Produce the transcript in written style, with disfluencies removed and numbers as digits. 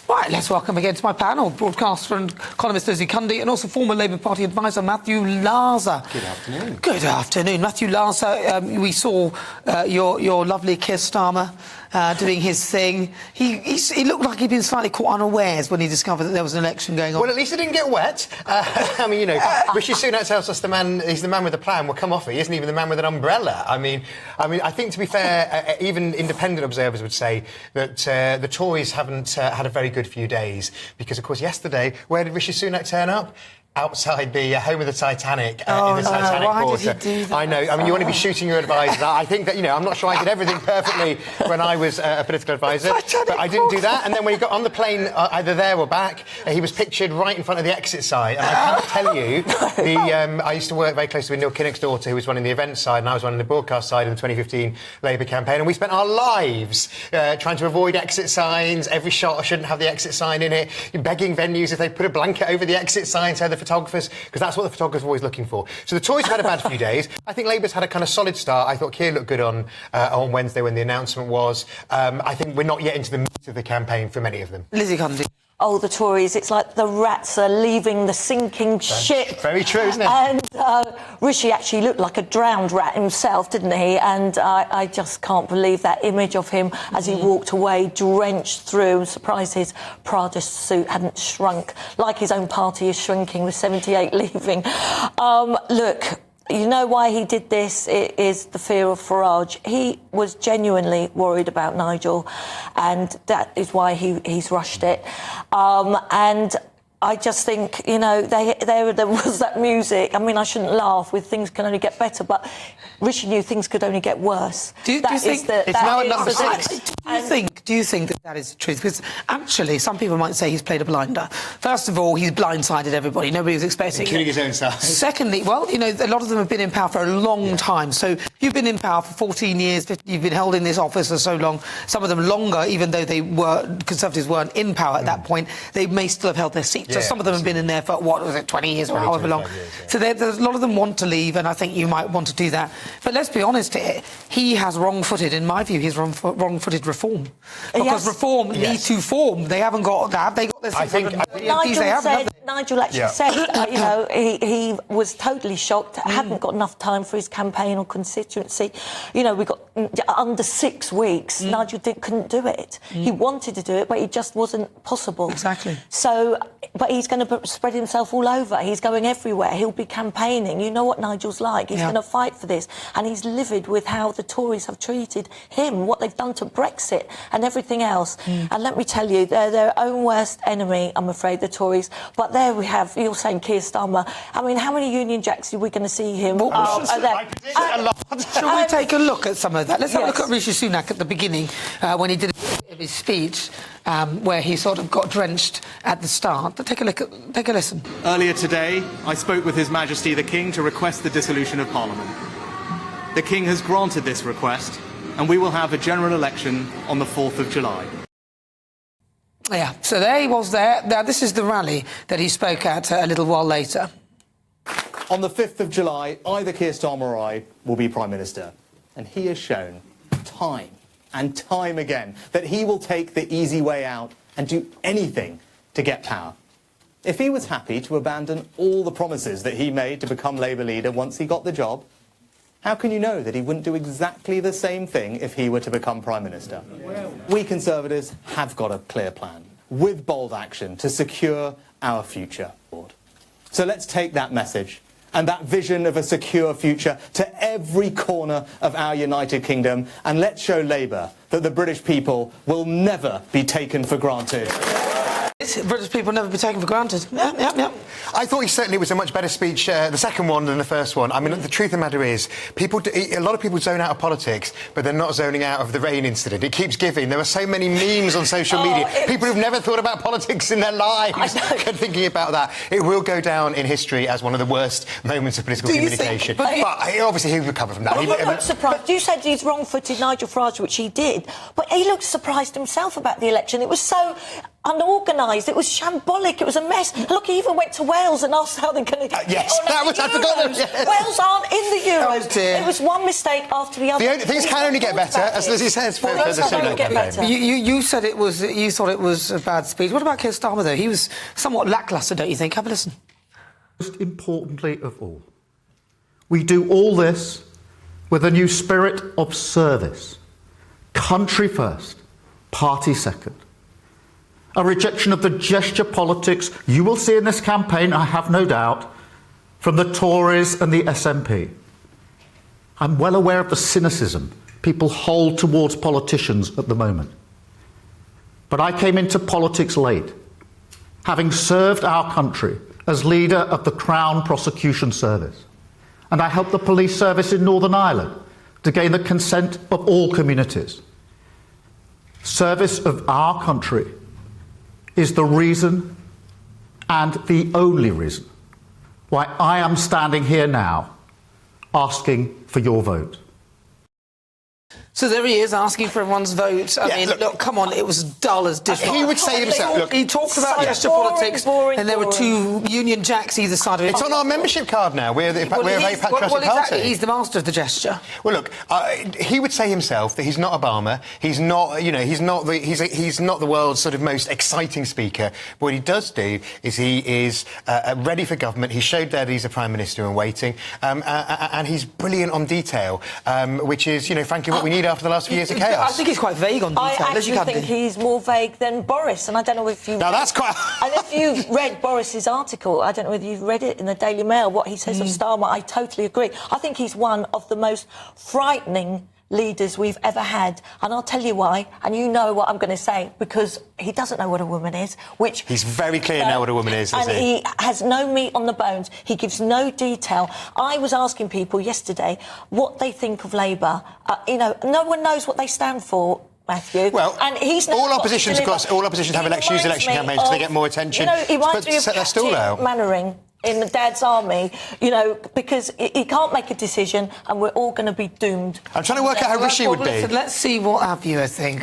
Right, let's welcome again to my panel, broadcaster and columnist Lizzie Cundy, and also former Labour Party advisor Matthew Larser. Good afternoon. Good afternoon. Matthew Larser, we saw your lovely Keir Starmer doing his thing. He looked like he'd been slightly caught unawares when he discovered that there was an election going on. Well, at least he didn't get wet. I mean, you know, Rishi Sunak tells us he's the man with a plan. We'll come off it. He isn't even the man with an umbrella. I mean, I think, to be fair, even independent observers would say that the Tories haven't had a very good few days because, of course, yesterday, where did Rishi Sunak turn up? Outside the home of the Titanic, in the Titanic why Quarter. did he do that? I know. I mean, you want to be shooting your advisors. I think that, you know, I'm not sure I did everything perfectly when I was a political advisor, but I didn't do that. And then when he got on the plane, either there or back, he was pictured right in front of the exit side. And I can't tell you, I used to work very closely with Neil Kinnock's daughter, who was running the event side, and I was running the broadcast side of the 2015 Labour campaign. And we spent our lives trying to avoid exit signs. Every shot shouldn't have the exit sign in it. Begging venues if they put a blanket over the exit sign so the photographers, because that's what the photographers are always looking for. So the Tories have had a bad few days. I think Labour's had a kind of solid start. I thought Keir looked good on Wednesday when the announcement was. I think we're not yet into the meat of the campaign for many of them. Lizzie Cundy. Oh, the Tories, it's like the rats are leaving the sinking ship. Very true, isn't it? And Rishi actually looked like a drowned rat himself, didn't he? And I just can't believe that image of him as he walked away, drenched through. I'm surprised his Prada suit hadn't shrunk, like his own party is shrinking with 78 leaving. Look, you know why he did this? It is the fear of Farage. He was genuinely worried about Nigel, and that is why he's rushed it. And I just think, you know, there was that music. I mean, I shouldn't laugh with things can only get better, but Rishi knew things could only get worse. Do you think it's now at number 6? Do you think that is the truth? Because actually, some people might say he's played a blinder. First of all, he's blindsided everybody. Nobody was expecting it. Including his own side. Secondly, well, you know, a lot of them have been in power for a long time. So you've been in power for 14 years. You've been held in this office for so long. Some of them longer, even though Conservatives weren't in power at that point. They may still have held their seat. So some of them have been in there for, 20 years or however long. Years, yeah. So there's a lot of them want to leave, and I think you might want to do that. But let's be honest here, he has wrong-footed, in my view, he's wrong-footed reform. Because reform needs to form. They haven't got that. They got this. Nigel actually said, you know, he was totally shocked, hadn't got enough time for his campaign or constituency. You know, we got under 6 weeks. Nigel couldn't do it. He wanted to do it, but it just wasn't possible. Exactly. So, but he's going to spread himself all over. He's going everywhere. He'll be campaigning. You know what Nigel's like. He's going to fight for this. And he's livid with how the Tories have treated him, what they've done to Brexit and everything else. And let me tell you, they're their own worst enemy, I'm afraid, the Tories. But there we have, you're saying Keir Starmer. I mean, how many Union Jacks are we going to see him? A lot. Shall we take a look at some of that? Let's have a look at Rishi Sunak at the beginning, when he did his speech, where he sort of got drenched at the start. Take a listen. Earlier today, I spoke with His Majesty the King to request the dissolution of Parliament. The King has granted this request, and we will have a general election on the 4th of July. Yeah, so there he was there. Now, this is the rally that he spoke at a little while later. On the 5th of July, either Keir Starmer or I will be Prime Minister. And he has shown time and time again that he will take the easy way out and do anything to get power. If he was happy to abandon all the promises that he made to become Labour leader once he got the job, how can you know that he wouldn't do exactly the same thing if he were to become Prime Minister? We Conservatives have got a clear plan, with bold action, to secure our future. So let's take that message and that vision of a secure future to every corner of our United Kingdom, and let's show Labour that the British people will never be taken for granted. British people never be taken for granted. Yeah. I thought it was a much better speech, the second one, than the first one. I mean, the truth of the matter is, a lot of people zone out of politics, but they're not zoning out of the rain incident. It keeps giving. There are so many memes on social media. People who've never thought about politics in their lives are thinking about that. It will go down in history as one of the worst moments of political communication. But obviously he'll recover from that. Well, I'm not surprised. You said he's wrong-footed Nigel Farage, which he did, but he looked surprised himself about the election. It was so unorganised. It was shambolic. It was a mess. Look, he even went to Wales and asked how they're going to yes, that was, I forgot that. Yes. Wales aren't in the Euros. Oh, dear. It was one mistake after the other. Things can only get better, as Lizzie says. For the Sunak campaign. You said it was. You thought it was a bad speech. What about Keir Starmer, though? He was somewhat lacklustre, don't you think? Have a listen. Most importantly of all, we do all this with a new spirit of service. Country first, party second. A rejection of the gesture politics you will see in this campaign, I have no doubt, from the Tories and the SNP. I'm well aware of the cynicism people hold towards politicians at the moment. But I came into politics late, having served our country as leader of the Crown Prosecution Service. And I helped the police service in Northern Ireland to gain the consent of all communities. Service of our country is the reason and the only reason why I am standing here now asking for your vote. So there he is, asking for everyone's vote. I mean, look, come on, it was dull as dish. He would say himself, look... He talked about gesture politics, and there were two Union Jacks either side of it. It's on our membership card now. We're a very patriotic party. Exactly. He's the master of the gesture. Well, look, he would say himself that he's not Obama. He's not, he's not the world's sort of most exciting speaker. But what he does do is he is ready for government. He showed there that he's a prime minister in waiting, and he's brilliant on detail, which is, frankly, what we need after the last few years of chaos. I think he's quite vague on detail. I actually think he's more vague than Boris, and I don't know if you... Now, that's quite... And if you've read Boris's article, I don't know whether you've read it in the Daily Mail, what he says of Starmer, I totally agree. I think he's one of the most frightening leaders we've ever had, and I'll tell you why, and you know what I'm going to say, because he doesn't know what a woman is, which... He's very clear now what a woman is, and he has no meat on the bones. He gives no detail. I was asking people yesterday what they think of Labour. No one knows what they stand for, Matthew. Well, and he's all oppositions, of course, all oppositions have use election campaigns because they get more attention. He reminds me of set their stall out. Mannering in Dad's Army, because he can't make a decision and we're all going to be doomed. I'm trying to work out how Rishi would be. Let's see what our viewers think.